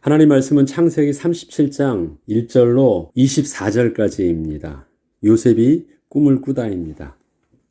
하나님 말씀은 창세기 37장 1절로 24절까지입니다. 요셉이 꿈을 꾸다입니다.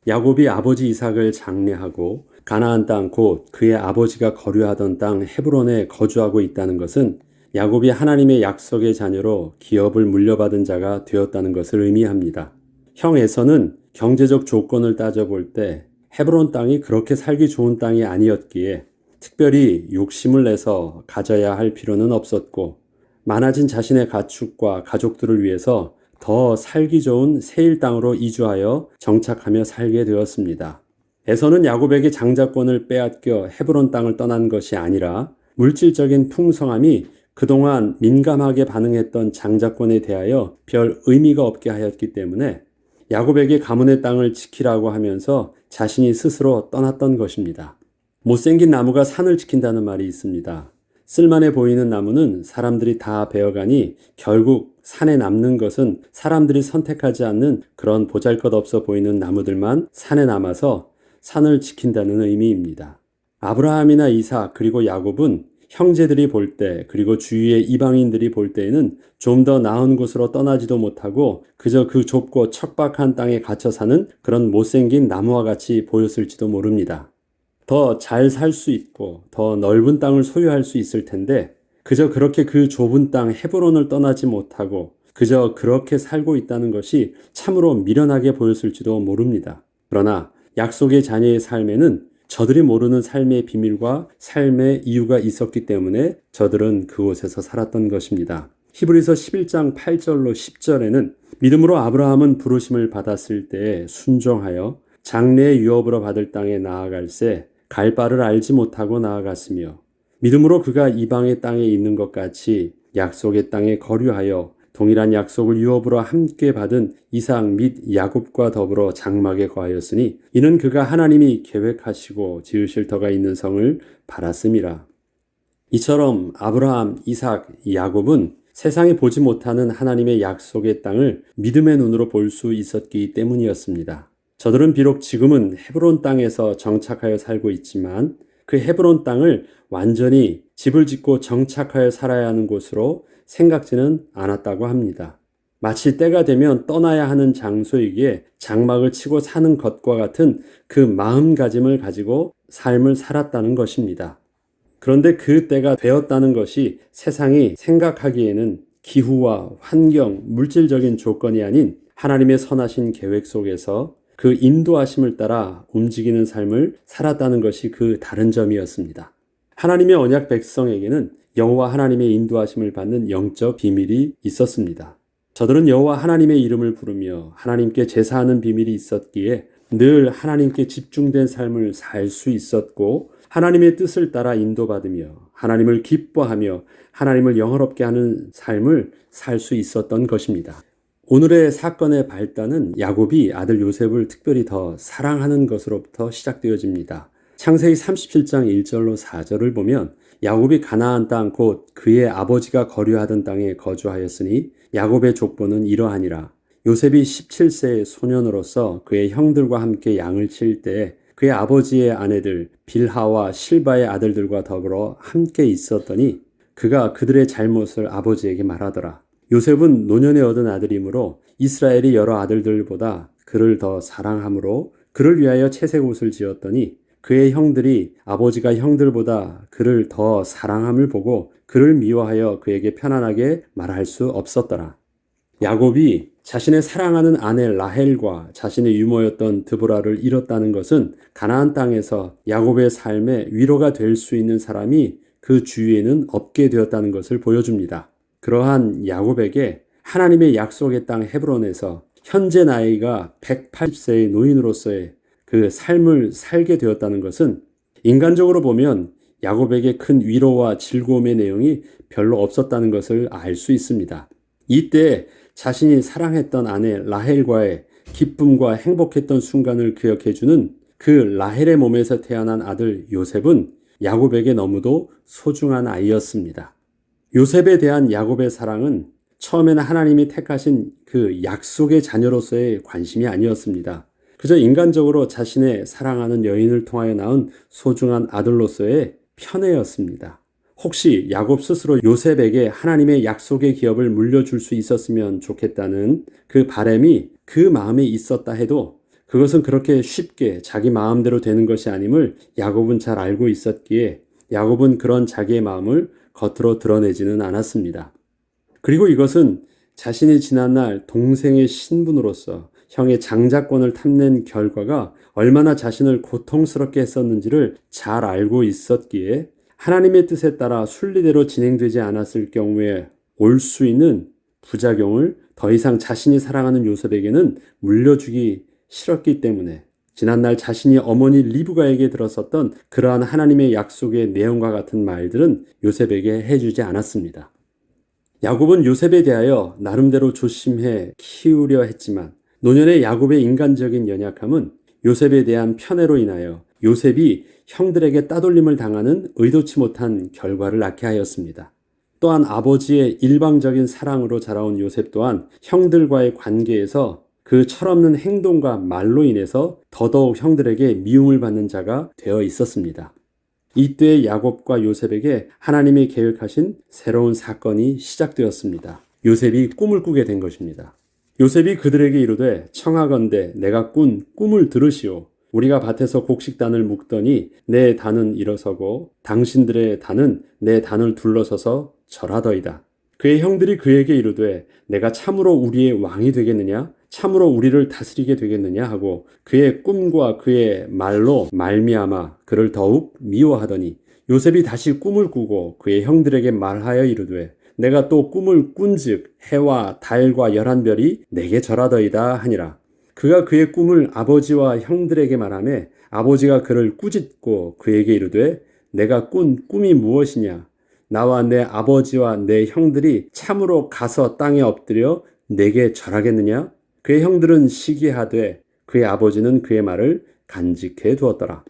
야곱이 아버지 이삭을 장례하고 가나안 땅 곧 그의 아버지가 거류하던 땅 헤브론에 거주하고 있다는 것은 야곱이 하나님의 약속의 자녀로 기업을 물려받은 자가 되었다는 것을 의미합니다. 형 에서는 경제적 조건을 따져볼 때 헤브론 땅이 그렇게 살기 좋은 땅이 아니었기에 특별히 욕심을 내서 가져야 할 필요는 없었고 많아진 자신의 가축과 가족들을 위해서 더 살기 좋은 세일 땅으로 이주하여 정착하며 살게 되었습니다. 에서는 야곱에게 장자권을 빼앗겨 헤브론 땅을 떠난 것이 아니라 물질적인 풍성함이 그동안 민감하게 반응했던 장자권에 대하여 별 의미가 없게 하였기 때문에 야곱에게 가문의 땅을 지키라고 하면서 자신이 스스로 떠났던 것입니다. 못생긴 나무가 산을 지킨다는 말이 있습니다. 쓸만해 보이는 나무는 사람들이 다 베어가니 결국 산에 남는 것은 사람들이 선택하지 않는 그런 보잘것없어 보이는 나무들만 산에 남아서 산을 지킨다는 의미입니다. 아브라함이나 이삭 그리고 야곱은 형제들이 볼 때 그리고 주위의 이방인들이 볼 때에는 좀 더 나은 곳으로 떠나지도 못하고 그저 그 좁고 척박한 땅에 갇혀 사는 그런 못생긴 나무와 같이 보였을지도 모릅니다. 더 잘 살 수 있고 더 넓은 땅을 소유할 수 있을 텐데 그저 그렇게 그 좁은 땅 헤브론을 떠나지 못하고 그저 그렇게 살고 있다는 것이 참으로 미련하게 보였을지도 모릅니다. 그러나 약속의 자녀의 삶에는 저들이 모르는 삶의 비밀과 삶의 이유가 있었기 때문에 저들은 그곳에서 살았던 것입니다. 히브리서 11장 8절로 10절에는 믿음으로 아브라함은 부르심을 받았을 때 순종하여 장래의 유업으로 받을 땅에 나아갈새 갈 바를 알지 못하고 나아갔으며 믿음으로 그가 이방의 땅에 있는 것 같이 약속의 땅에 거류하여 동일한 약속을 유업으로 함께 받은 이삭 및 야곱과 더불어 장막에 거하였으니 이는 그가 하나님이 계획하시고 지으실 터가 있는 성을 바랐음이라. 이처럼 아브라함, 이삭, 야곱은 세상이 보지 못하는 하나님의 약속의 땅을 믿음의 눈으로 볼 수 있었기 때문이었습니다. 저들은 비록 지금은 헤브론 땅에서 정착하여 살고 있지만 그 헤브론 땅을 완전히 집을 짓고 정착하여 살아야 하는 곳으로 생각지는 않았다고 합니다. 마치 때가 되면 떠나야 하는 장소이기에 장막을 치고 사는 것과 같은 그 마음가짐을 가지고 삶을 살았다는 것입니다. 그런데 그 때가 되었다는 것이 세상이 생각하기에는 기후와 환경, 물질적인 조건이 아닌 하나님의 선하신 계획 속에서 그 인도하심을 따라 움직이는 삶을 살았다는 것이 그 다른 점이었습니다. 하나님의 언약 백성에게는 여호와 하나님의 인도하심을 받는 영적 비밀이 있었습니다. 저들은 여호와 하나님의 이름을 부르며 하나님께 제사하는 비밀이 있었기에 늘 하나님께 집중된 삶을 살 수 있었고 하나님의 뜻을 따라 인도받으며 하나님을 기뻐하며 하나님을 영화롭게 하는 삶을 살 수 있었던 것입니다. 오늘의 사건의 발단은 야곱이 아들 요셉을 특별히 더 사랑하는 것으로부터 시작되어집니다. 창세기 37장 1절로 4절을 보면 야곱이 가나안 땅 곧 그의 아버지가 거류하던 땅에 거주하였으니 야곱의 족보는 이러하니라. 요셉이 17세의 소년으로서 그의 형들과 함께 양을 칠 때 그의 아버지의 아내들 빌하와 실바의 아들들과 더불어 함께 있었더니 그가 그들의 잘못을 아버지에게 말하더라. 요셉은 노년에 얻은 아들이므로 이스라엘이 여러 아들들보다 그를 더 사랑하므로 그를 위하여 채색 옷을 지었더니 그의 형들이 아버지가 형들보다 그를 더 사랑함을 보고 그를 미워하여 그에게 편안하게 말할 수 없었더라. 야곱이 자신의 사랑하는 아내 라헬과 자신의 유모였던 드보라를 잃었다는 것은 가나안 땅에서 야곱의 삶에 위로가 될 수 있는 사람이 그 주위에는 없게 되었다는 것을 보여줍니다. 그러한 야곱에게 하나님의 약속의 땅 헤브론에서 현재 나이가 180세의 노인으로서의 그 삶을 살게 되었다는 것은 인간적으로 보면 야곱에게 큰 위로와 즐거움의 내용이 별로 없었다는 것을 알 수 있습니다. 이때 자신이 사랑했던 아내 라헬과의 기쁨과 행복했던 순간을 기억해주는 그 라헬의 몸에서 태어난 아들 요셉은 야곱에게 너무도 소중한 아이였습니다. 요셉에 대한 야곱의 사랑은 처음에는 하나님이 택하신 그 약속의 자녀로서의 관심이 아니었습니다. 그저 인간적으로 자신의 사랑하는 여인을 통하여 낳은 소중한 아들로서의 편애였습니다. 혹시 야곱 스스로 요셉에게 하나님의 약속의 기업을 물려줄 수 있었으면 좋겠다는 그 바람이 그 마음에 있었다 해도 그것은 그렇게 쉽게 자기 마음대로 되는 것이 아님을 야곱은 잘 알고 있었기에 야곱은 그런 자기의 마음을 겉으로 드러내지는 않았습니다. 그리고 이것은 자신이 지난날 동생의 신분으로서 형의 장자권을 탐낸 결과가 얼마나 자신을 고통스럽게 했었는지를 잘 알고 있었기에 하나님의 뜻에 따라 순리대로 진행되지 않았을 경우에 올 수 있는 부작용을 더 이상 자신이 사랑하는 요셉에게는 물려주기 싫었기 때문에 지난날 자신이 어머니 리브가에게 들었었던 그러한 하나님의 약속의 내용과 같은 말들은 요셉에게 해주지 않았습니다. 야곱은 요셉에 대하여 나름대로 조심해 키우려 했지만 노년의 야곱의 인간적인 연약함은 요셉에 대한 편애로 인하여 요셉이 형들에게 따돌림을 당하는 의도치 못한 결과를 낳게 하였습니다. 또한 아버지의 일방적인 사랑으로 자라온 요셉 또한 형들과의 관계에서 그 철없는 행동과 말로 인해서 더더욱 형들에게 미움을 받는 자가 되어 있었습니다. 이때 야곱과 요셉에게 하나님이 계획하신 새로운 사건이 시작되었습니다. 요셉이 꿈을 꾸게 된 것입니다. 요셉이 그들에게 이르되 청하건대 내가 꾼 꿈을 들으시오. 우리가 밭에서 곡식단을 묶더니 내 단은 일어서고 당신들의 단은 내 단을 둘러서서 절하더이다. 그의 형들이 그에게 이르되 내가 참으로 우리의 왕이 되겠느냐? 참으로 우리를 다스리게 되겠느냐 하고 그의 꿈과 그의 말로 말미암아 그를 더욱 미워하더니 요셉이 다시 꿈을 꾸고 그의 형들에게 말하여 이르되 내가 또 꿈을 꾼즉 해와 달과 11별이 내게 절하더이다 하니라. 그가 그의 꿈을 아버지와 형들에게 말하매 아버지가 그를 꾸짖고 그에게 이르되 내가 꾼 꿈이 무엇이냐? 나와 내 아버지와 내 형들이 참으로 가서 땅에 엎드려 내게 절하겠느냐? 그의 형들은 시기하되 그의 아버지는 그의 말을 간직해 두었더라.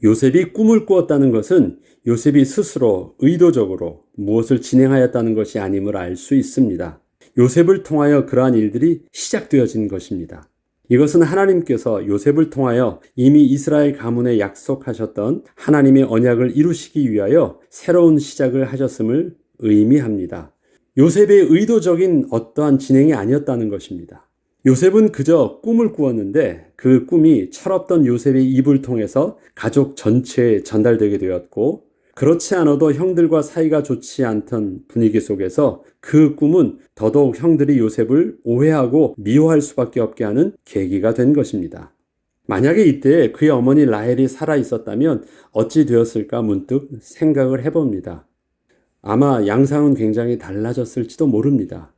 요셉이 꿈을 꾸었다는 것은 요셉이 스스로 의도적으로 무엇을 진행하였다는 것이 아님을 알 수 있습니다. 요셉을 통하여 그러한 일들이 시작되어진 것입니다. 이것은 하나님께서 요셉을 통하여 이미 이스라엘 가문에 약속하셨던 하나님의 언약을 이루시기 위하여 새로운 시작을 하셨음을 의미합니다. 요셉의 의도적인 어떠한 진행이 아니었다는 것입니다. 요셉은 그저 꿈을 꾸었는데 그 꿈이 철없던 요셉의 입을 통해서 가족 전체에 전달되게 되었고 그렇지 않아도 형들과 사이가 좋지 않던 분위기 속에서 그 꿈은 더더욱 형들이 요셉을 오해하고 미워할 수밖에 없게 하는 계기가 된 것입니다. 만약에 이때 그의 어머니 라헬이 살아 있었다면 어찌 되었을까 문득 생각을 해봅니다. 아마 양상은 굉장히 달라졌을지도 모릅니다.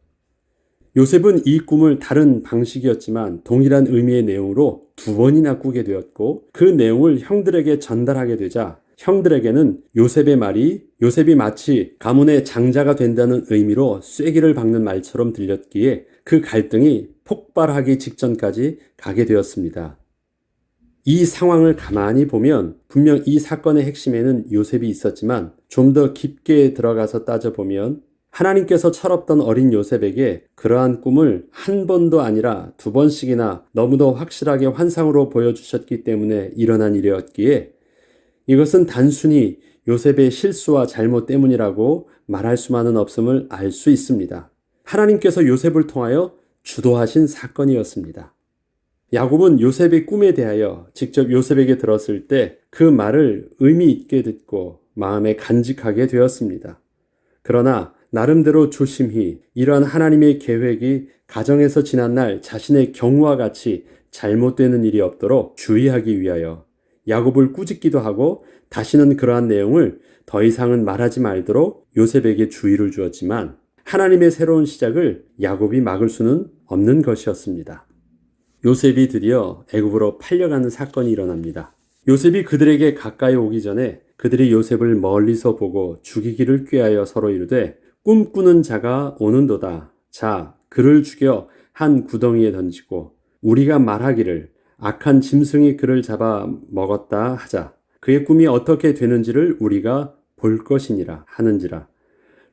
요셉은 이 꿈을 다른 방식이었지만 동일한 의미의 내용으로 2번이나 꾸게 되었고 그 내용을 형들에게 전달하게 되자 형들에게는 요셉의 말이 요셉이 마치 가문의 장자가 된다는 의미로 쐐기를 박는 말처럼 들렸기에 그 갈등이 폭발하기 직전까지 가게 되었습니다. 이 상황을 가만히 보면 분명 이 사건의 핵심에는 요셉이 있었지만 좀 더 깊게 들어가서 따져보면 하나님께서 철없던 어린 요셉에게 그러한 꿈을 한 번도 아니라 2번씩이나 너무도 확실하게 환상으로 보여주셨기 때문에 일어난 일이었기에 이것은 단순히 요셉의 실수와 잘못 때문이라고 말할 수만은 없음을 알 수 있습니다. 하나님께서 요셉을 통하여 주도하신 사건이었습니다. 야곱은 요셉의 꿈에 대하여 직접 요셉에게 들었을 때 그 말을 의미 있게 듣고 마음에 간직하게 되었습니다. 그러나 나름대로 조심히 이러한 하나님의 계획이 가정에서 지난날 자신의 경우와 같이 잘못되는 일이 없도록 주의하기 위하여 야곱을 꾸짖기도 하고 다시는 그러한 내용을 더 이상은 말하지 말도록 요셉에게 주의를 주었지만 하나님의 새로운 시작을 야곱이 막을 수는 없는 것이었습니다. 요셉이 드디어 애굽으로 팔려가는 사건이 일어납니다. 요셉이 그들에게 가까이 오기 전에 그들이 요셉을 멀리서 보고 죽이기를 꾀하여 서로 이르되 꿈꾸는 자가 오는도다. 자, 그를 죽여 한 구덩이에 던지고 우리가 말하기를 악한 짐승이 그를 잡아 먹었다 하자. 그의 꿈이 어떻게 되는지를 우리가 볼 것이니라 하는지라.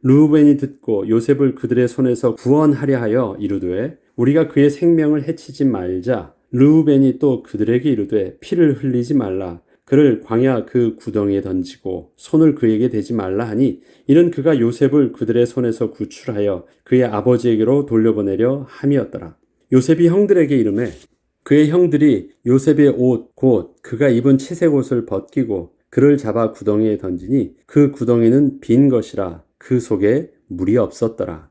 르우벤이 듣고 요셉을 그들의 손에서 구원하려 하여 이르되 우리가 그의 생명을 해치지 말자. 르우벤이 또 그들에게 이르되 피를 흘리지 말라. 그를 광야 그 구덩이에 던지고 손을 그에게 대지 말라 하니 이는 그가 요셉을 그들의 손에서 구출하여 그의 아버지에게로 돌려보내려 함이었더라. 요셉이 형들에게 이르매 그의 형들이 요셉의 옷 곧 그가 입은 채색 옷을 벗기고 그를 잡아 구덩이에 던지니 그 구덩이는 빈 것이라 그 속에 물이 없었더라.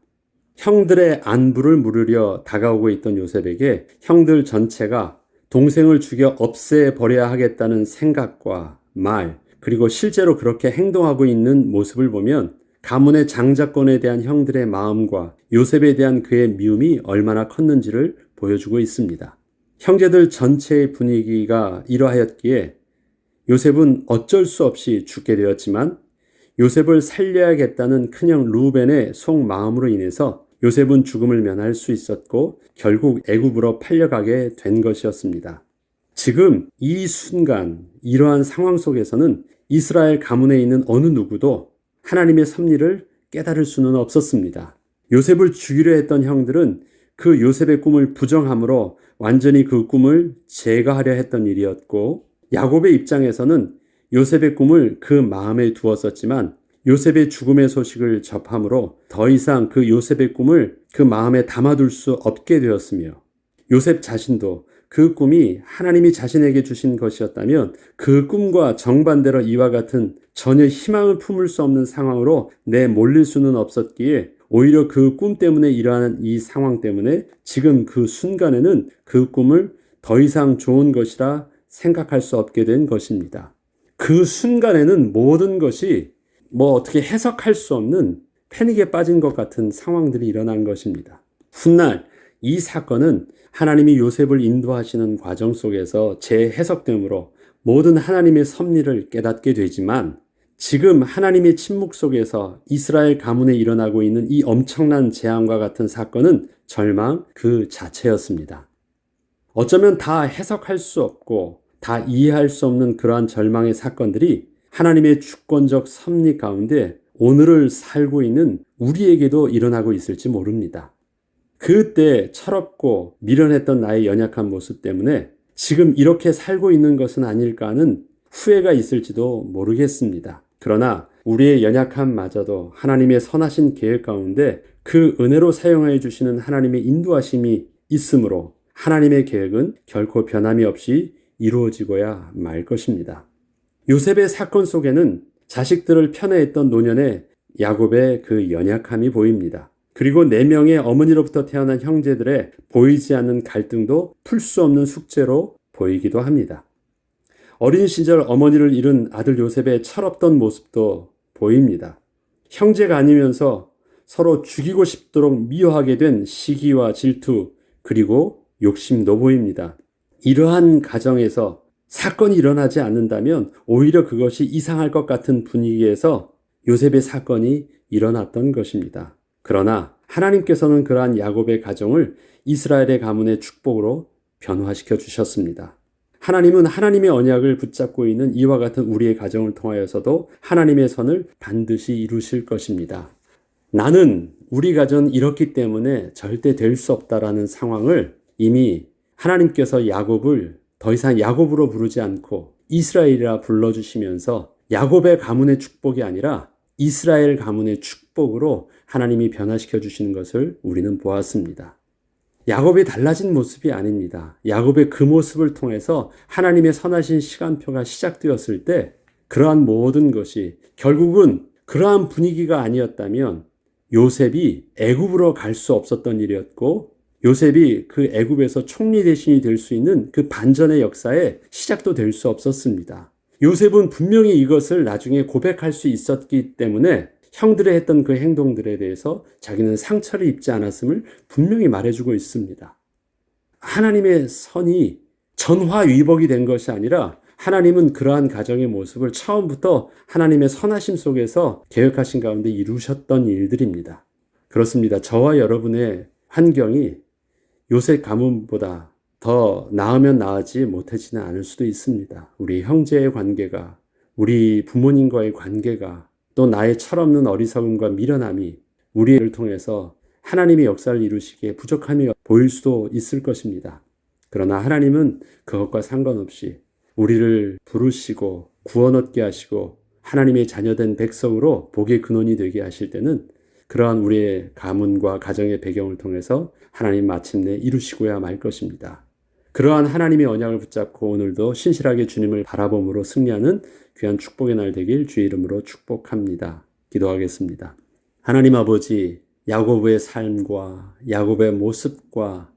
형들의 안부를 물으려 다가오고 있던 요셉에게 형들 전체가 동생을 죽여 없애버려야 하겠다는 생각과 말, 그리고 실제로 그렇게 행동하고 있는 모습을 보면 가문의 장자권에 대한 형들의 마음과 요셉에 대한 그의 미움이 얼마나 컸는지를 보여주고 있습니다. 형제들 전체의 분위기가 이러하였기에 요셉은 어쩔 수 없이 죽게 되었지만 요셉을 살려야겠다는 큰형 루벤의 속마음으로 인해서 요셉은 죽음을 면할 수 있었고 결국 애굽으로 팔려가게 된 것이었습니다. 지금 이 순간 이러한 상황 속에서는 이스라엘 가문에 있는 어느 누구도 하나님의 섭리를 깨달을 수는 없었습니다. 요셉을 죽이려 했던 형들은 그 요셉의 꿈을 부정함으로 완전히 그 꿈을 제거하려 했던 일이었고 야곱의 입장에서는 요셉의 꿈을 그 마음에 두었었지만 요셉의 죽음의 소식을 접함으로 더 이상 그 요셉의 꿈을 그 마음에 담아둘 수 없게 되었으며 요셉 자신도 그 꿈이 하나님이 자신에게 주신 것이었다면 그 꿈과 정반대로 이와 같은 전혀 희망을 품을 수 없는 상황으로 내몰릴 수는 없었기에 오히려 그 꿈 때문에 일어나는 이 상황 때문에 지금 그 순간에는 그 꿈을 더 이상 좋은 것이라 생각할 수 없게 된 것입니다. 그 순간에는 모든 것이 어떻게 해석할 수 없는 패닉에 빠진 것 같은 상황들이 일어난 것입니다. 훗날 이 사건은 하나님이 요셉을 인도하시는 과정 속에서 재해석됨으로 모든 하나님의 섭리를 깨닫게 되지만 지금 하나님의 침묵 속에서 이스라엘 가문에 일어나고 있는 이 엄청난 재앙과 같은 사건은 절망 그 자체였습니다. 어쩌면 다 해석할 수 없고 다 이해할 수 없는 그러한 절망의 사건들이 하나님의 주권적 섭리 가운데 오늘을 살고 있는 우리에게도 일어나고 있을지 모릅니다. 그때 철없고 미련했던 나의 연약한 모습 때문에 지금 이렇게 살고 있는 것은 아닐까 하는 후회가 있을지도 모르겠습니다. 그러나 우리의 연약함마저도 하나님의 선하신 계획 가운데 그 은혜로 사용하여 주시는 하나님의 인도하심이 있으므로 하나님의 계획은 결코 변함이 없이 이루어지고야 말 것입니다. 요셉의 사건 속에는 자식들을 편애했던 노년의 야곱의 그 연약함이 보입니다. 그리고 4명의 어머니로부터 태어난 형제들의 보이지 않는 갈등도 풀 수 없는 숙제로 보이기도 합니다. 어린 시절 어머니를 잃은 아들 요셉의 철없던 모습도 보입니다. 형제가 아니면서 서로 죽이고 싶도록 미워하게 된 시기와 질투 그리고 욕심도 보입니다. 이러한 가정에서 사건이 일어나지 않는다면 오히려 그것이 이상할 것 같은 분위기에서 요셉의 사건이 일어났던 것입니다. 그러나 하나님께서는 그러한 야곱의 가정을 이스라엘의 가문의 축복으로 변화시켜 주셨습니다. 하나님은 하나님의 언약을 붙잡고 있는 이와 같은 우리의 가정을 통하여서도 하나님의 선을 반드시 이루실 것입니다. 나는 우리 가정은 이렇기 때문에 절대 될 수 없다라는 상황을 이미 하나님께서 야곱을 더 이상 야곱으로 부르지 않고 이스라엘이라 불러주시면서 야곱의 가문의 축복이 아니라 이스라엘 가문의 축복으로 하나님이 변화시켜 주시는 것을 우리는 보았습니다. 야곱이 달라진 모습이 아닙니다. 야곱의 그 모습을 통해서 하나님의 선하신 시간표가 시작되었을 때 그러한 모든 것이 결국은 그러한 분위기가 아니었다면 요셉이 애굽으로 갈 수 없었던 일이었고 요셉이 그 애굽에서 총리 대신이 될 수 있는 그 반전의 역사의 시작도 될 수 없었습니다. 요셉은 분명히 이것을 나중에 고백할 수 있었기 때문에 형들의 했던 그 행동들에 대해서 자기는 상처를 입지 않았음을 분명히 말해주고 있습니다. 하나님의 선이 전화위복이 된 것이 아니라 하나님은 그러한 가정의 모습을 처음부터 하나님의 선하심 속에서 계획하신 가운데 이루셨던 일들입니다. 그렇습니다. 저와 여러분의 환경이 요셉 가문보다 더 나으면 나아지 못하지는 않을 수도 있습니다. 우리 형제의 관계가, 우리 부모님과의 관계가, 또 나의 철없는 어리석음과 미련함이 우리를 통해서 하나님의 역사를 이루시기에 부족함이 보일 수도 있을 것입니다. 그러나 하나님은 그것과 상관없이 우리를 부르시고 구원 얻게 하시고 하나님의 자녀된 백성으로 복의 근원이 되게 하실 때는 그러한 우리의 가문과 가정의 배경을 통해서 하나님 마침내 이루시고야 말 것입니다. 그러한 하나님의 언약을 붙잡고 오늘도 신실하게 주님을 바라봄으로 승리하는 귀한 축복의 날 되길 주의 이름으로 축복합니다. 기도하겠습니다. 하나님 아버지, 야곱의 삶과 야곱의 모습과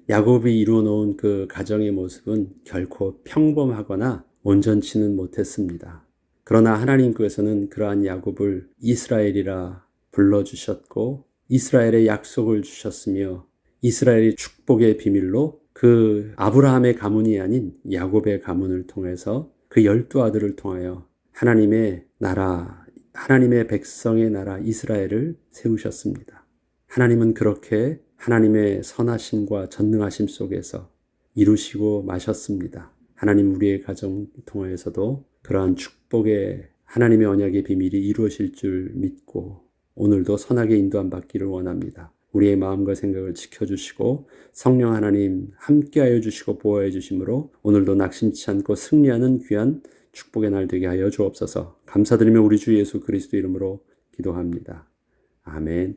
야곱이 이루어 놓은 그 가정의 모습은 결코 평범하거나 온전치는 못했습니다. 그러나 하나님께서는 그러한 야곱을 이스라엘이라 불러주셨고 이스라엘의 약속을 주셨으며 이스라엘의 축복의 비밀로 그 아브라함의 가문이 아닌 야곱의 가문을 통해서 그 12아들을 통하여 하나님의 나라, 하나님의 백성의 나라 이스라엘을 세우셨습니다. 하나님은 그렇게 하나님의 선하심과 전능하심 속에서 이루시고 마셨습니다. 하나님 우리의 가정 통하여서도 그러한 축복의 하나님의 언약의 비밀이 이루어질 줄 믿고 오늘도 선하게 인도함 받기를 원합니다. 우리의 마음과 생각을 지켜주시고 성령 하나님 함께하여 주시고 보호해 주심으로 오늘도 낙심치 않고 승리하는 귀한 축복의 날 되게 하여 주옵소서. 감사드리며 우리 주 예수 그리스도 이름으로 기도합니다. 아멘.